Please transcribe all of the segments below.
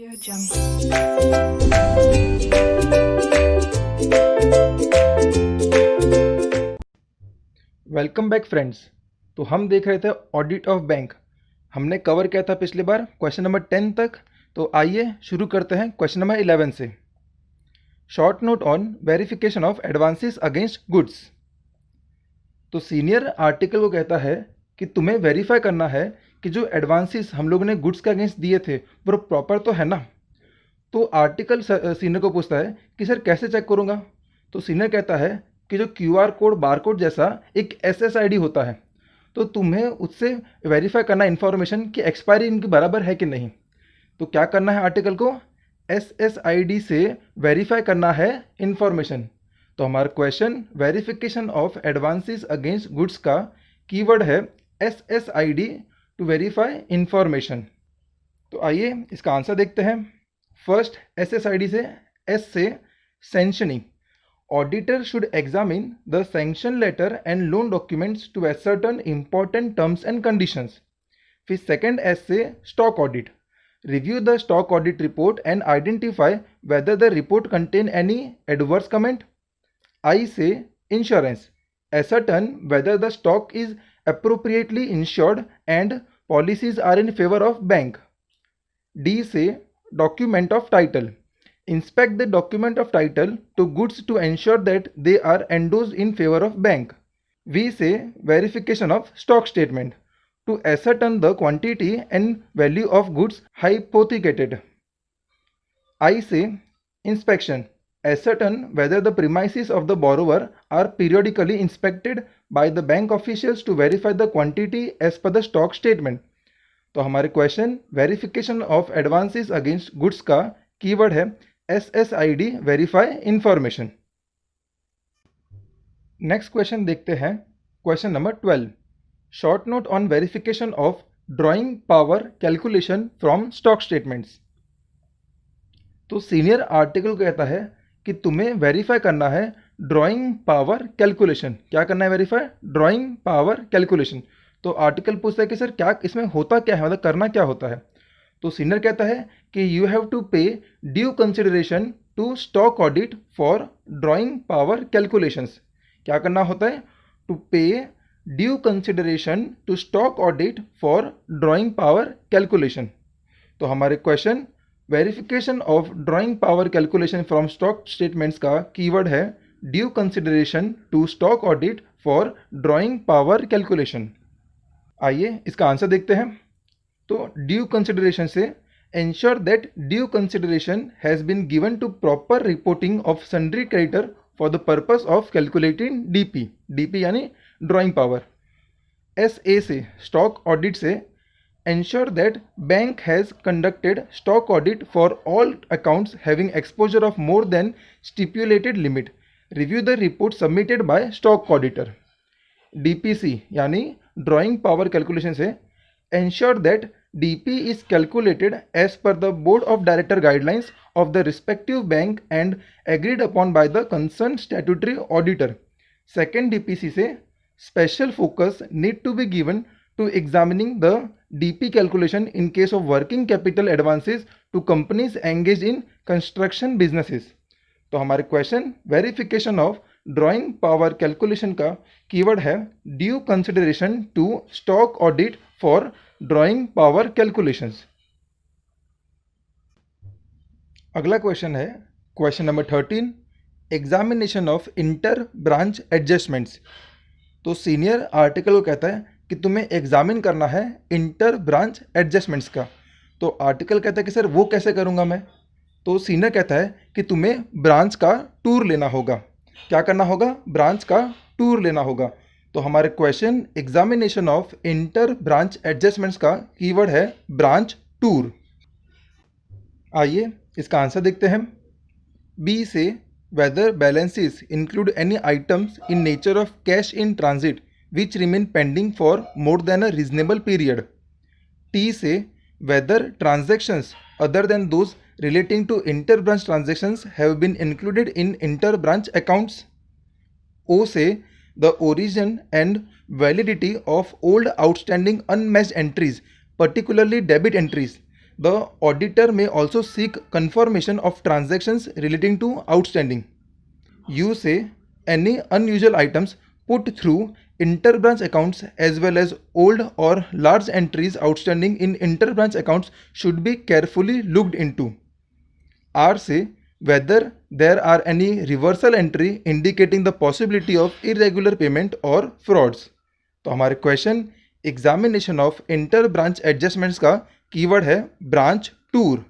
Audio Jungle. Welcome back friends. तो हम देख रहे थे ऑडिट ऑफ बैंक। हमने कवर किया था पिछली बार क्वेश्चन नंबर 10 तक। तो आइए शुरू करते हैं क्वेश्चन नंबर 11 से। Short note on verification of advances against goods. तो सीनियर आर्टिकल को कहता है कि तुम्हें वेरीफाई करना है कि जो एडवांसेस हम लोगों ने गुड्स के अगेंस्ट दिए थे वो प्रॉपर तो है ना। तो आर्टिकल सीनियर को पूछता है कि सर कैसे चेक करूँगा। तो सीनियर कहता है कि जो QR कोड बारकोड जैसा एक SSID होता है, तो तुम्हें उससे वेरीफाई करना इन्फॉर्मेशन की एक्सपायरी इनकी बराबर है कि नहीं। तो क्या करना है, आर्टिकल को SSID से वेरीफाई करना है इन्फॉर्मेशन। तो हमारा question verification of advances against goods का कीवर्ड है SSID टू वेरीफाई इन्फॉर्मेशन। तो आइए इसका आंसर देखते हैं। फर्स्ट SSID से S से sanctioning. Auditor should examine the sanction letter and loan documents to ascertain important terms and conditions. फिर सेकेंड S से stock audit. Review the stock audit report and identify whether the report contain any adverse comment. I से insurance. Ascertain whether the stock is appropriately insured and policies are in favor of bank. D से document of title. Inspect the document of title to goods to ensure that they are endorsed in favor of bank. V say verification of stock statement to ascertain the quantity and value of goods hypothecated. I say inspection. Ascertain whether the premises of the borrower are periodically inspected by the bank officials to verify the quantity as per the stock statement. तो हमारे question verification of advances against goods का keyword है SSID verify information. Next question देखते हैं, question number 12। Short note on verification of drawing power calculation from stock statements. तो senior article कहता है कि तुम्हें वेरीफाई करना है ड्राइंग पावर कैलकुलेशन। क्या करना है, वेरीफाई ड्राइंग पावर कैलकुलेशन। तो आर्टिकल पूछता है कि सर क्या इसमें होता क्या है, मतलब करना क्या होता है। तो सीनियर कहता है कि you have to pay due consideration to stock audit for drawing power calculations. क्या करना होता है, to pay due consideration to stock audit for drawing power calculation. तो हमारे question verification of drawing power calculation from stock statements का keyword है due consideration to stock audit for drawing power calculation. आइए इसका आंसर देखते हैं। तो due consideration से ensure that due consideration has been given to proper reporting of sundry creditor for the purpose of calculating DP यानी drawing power. SA से stock audit से ensure that bank has conducted stock audit for all accounts having exposure of more than stipulated limit. Review the report submitted by stock auditor. DPC यानी drawing power calculation से ensure that DP is calculated as per the board of director guidelines of the respective bank and agreed upon by the concerned statutory auditor. Second DPC से special focus need to be given to examining the DP calculation in case of working capital advances to companies engaged in construction businesses. तो हमारे question verification of drawing power calculation का keyword है due consideration to stock audit for drawing power calculations. अगला question है question number 13, examination of inter branch adjustments. तो senior article को कहता है कि तुम्हें एग्जामिन करना है इंटर ब्रांच एडजस्टमेंट्स का। तो आर्टिकल कहता है कि सर वो कैसे करूँगा मैं। तो सीनियर कहता है कि तुम्हें ब्रांच का टूर लेना होगा। क्या करना होगा, ब्रांच का टूर लेना होगा। तो हमारे question examination of inter branch adjustments का कीवर्ड है ब्रांच टूर। आइए इसका आंसर देखते हैं। बी से whether balances include any items in nature of cash in transit which remain pending for more than a reasonable period. T से whether transactions other than those relating to inter-branch transactions have been included in inter-branch accounts. O say the origin and validity of old outstanding unmatched entries, particularly debit entries, The auditor may also seek confirmation of transactions relating to outstanding. You say any unusual items put through interbranch accounts as well as old or large entries outstanding in interbranch accounts should be carefully looked into. R say whether there are any reversal entry indicating the possibility of irregular payment or frauds. तो हमारे question examination of inter branch adjustments का keyword है branch tour.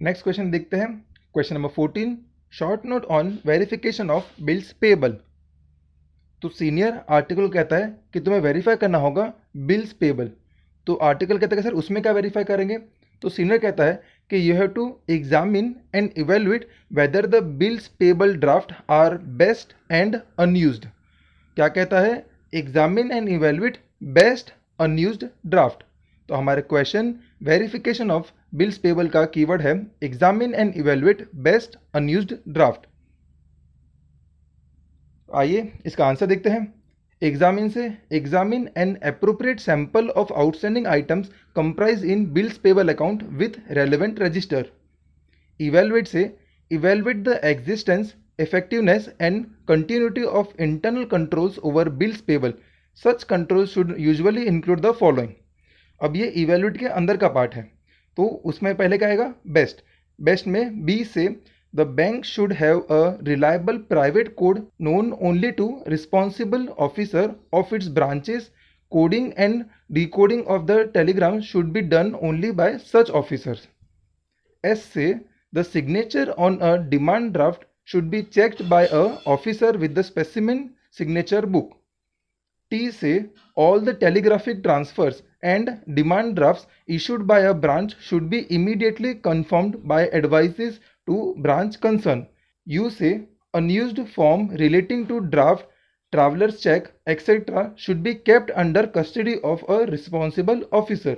Next question देखते हैं. Question number 14, short note on verification of bills payable. तो senior article कहता है कि तुम्हें वेरीफाई करना होगा बिल्स पेबल. तो आर्टिकल कहता है कि सर उसमें क्या वेरीफाई करेंगे. तो सीनियर कहता है कि you have to examine and evaluate whether the bills payable draft are best and unused. क्या कहता है, examine and evaluate best unused draft. तो हमारे question verification of bills payable का कीवर्ड है examine and evaluate best unused draft. आइए इसका answer देखते हैं. एग्जामिन से examine an appropriate sample of outstanding items comprise in bills payable account with relevant register. Evaluate से evaluate the existence, effectiveness and continuity of internal controls over bills payable. Such controls should usually include the following. अब ये evaluate के अंदर का part है, तो उसमें पहले क्या आएगा, बेस्ट. बेस्ट में बी से the bank should have a reliable private code known only to responsible officer of its branches. Coding and decoding of the telegram should be done only by such officers. S से the signature on a demand draft should be checked by a officer with the specimen signature book. T से all the telegraphic transfers and demand drafts issued by a branch should be immediately confirmed by advices to branch concerned. U से unused form relating to draft, traveler's check, etc. should be kept under custody of a responsible officer.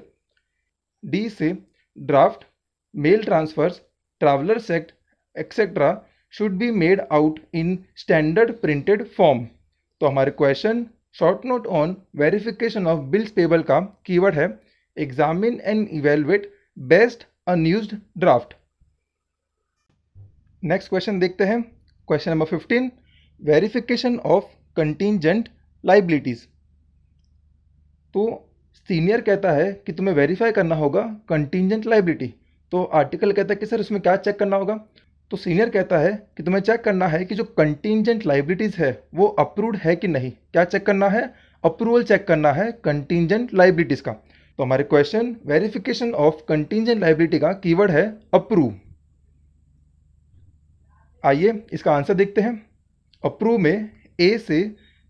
D से draft, mail transfers, traveler's check, etc. should be made out in standard printed form. तो हमारे question short note on verification of bills payable का keyword है examine and evaluate best unused draft. Next question देखते हैं. Question number 15, verification of contingent liabilities. तो senior कहता है कि तुम्हें वेरीफाई करना होगा कंटिंजेंट लाइबिलिटी. तो आर्टिकल कहता है कि सर उसमें क्या चेक करना होगा. तो सीनियर कहता है कि तुम्हें चेक करना है कि जो कंटिंजेंट लाइबिलिटीज़ है वो अप्रूव्ड है कि नहीं. क्या चेक करना है, अप्रूवल चेक करना है कंटिंजेंट लाइबिलिटीज़ का. तो हमारे question verification of contingent liability का कीवर्ड है अप्रूव. आइए इसका आंसर देखते हैं. अप्रूव में ए से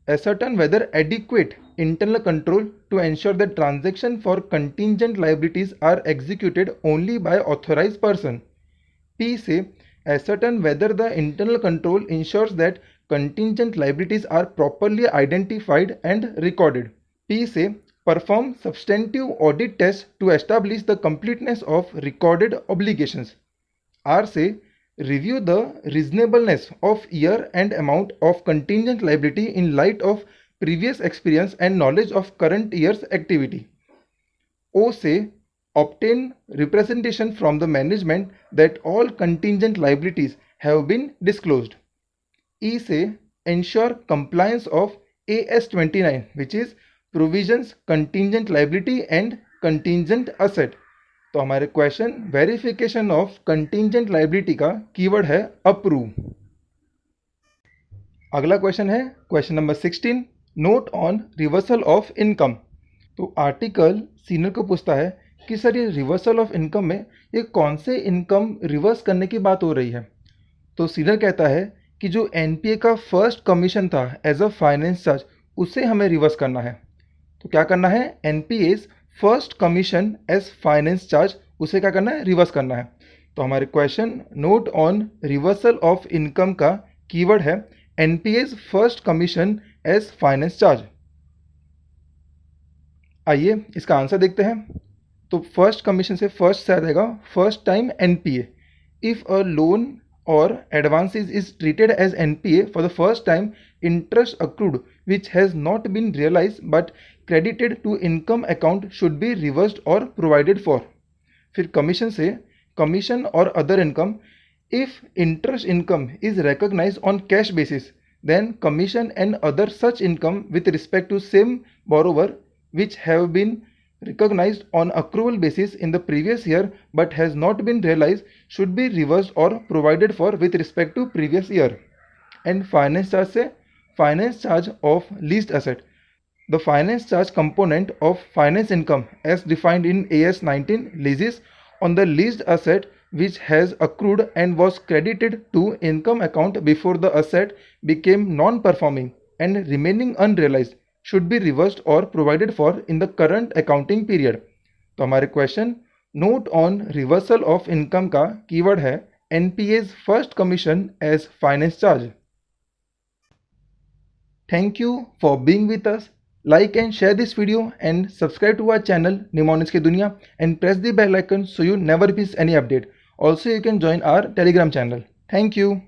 ascertain whether adequate internal control to ensure that transaction for contingent liabilities are executed only by authorized person. P से ascertain whether the internal control ensures that contingent liabilities are properly identified and recorded. P से perform substantive audit tests to establish the completeness of recorded obligations. R से review the reasonableness of year and amount of contingent liability in light of previous experience and knowledge of current year's activity. O से obtain representation from the management that all contingent liabilities have been disclosed. E से ensure compliance of AS29 which is provisions contingent liability and contingent asset. तो हमारे question verification of contingent liability का keyword है approve. अगला question है question number 16, note on reversal of income. तो article senior को पूछता है कि सर ये रिवर्सल ऑफ इनकम में ये कौन से इनकम रिवर्स करने की बात हो रही है. तो सीनियर कहता है कि जो एनपीए का फर्स्ट कमीशन था एज अ फाइनेंस चार्ज उसे हमें रिवर्स करना है. तो क्या करना है, NPA's first commission as finance charge उसे क्या करना है, रिवर्स करना है. तो हमारे question note on reversal of income का कीवर्ड है NPA's first commission as finance charge. आइए इसका आंसर देखते हैं. तो फर्स्ट कमीशन से फर्स्ट से आ जाएगा first time NPA. If a loan or advances is treated as NPA for the first time, interest accrued which has not been realized but credited to income account should be reversed or provided for. फिर commission से commission और other income, if interest income is recognized on cash basis, then commission and other such income with respect to same borrower which have been recognized on accrual basis in the previous year but has not been realized should be reversed or provided for with respect to previous year. And finance charge से finance charge of leased asset. The finance charge component of finance income as defined in AS 19 leases on the leased asset which has accrued and was credited to income account before the asset became non-performing and remaining unrealized should be reversed or provided for in the current accounting period. तो हमारे question note on reversal of income का keyword है NPA's first commission as finance charge. Thank you for being with us. Like and share this video and subscribe to our channel Mnemonics की दुनिया and press the bell icon so you never miss any update. Also you can join our Telegram channel. Thank you.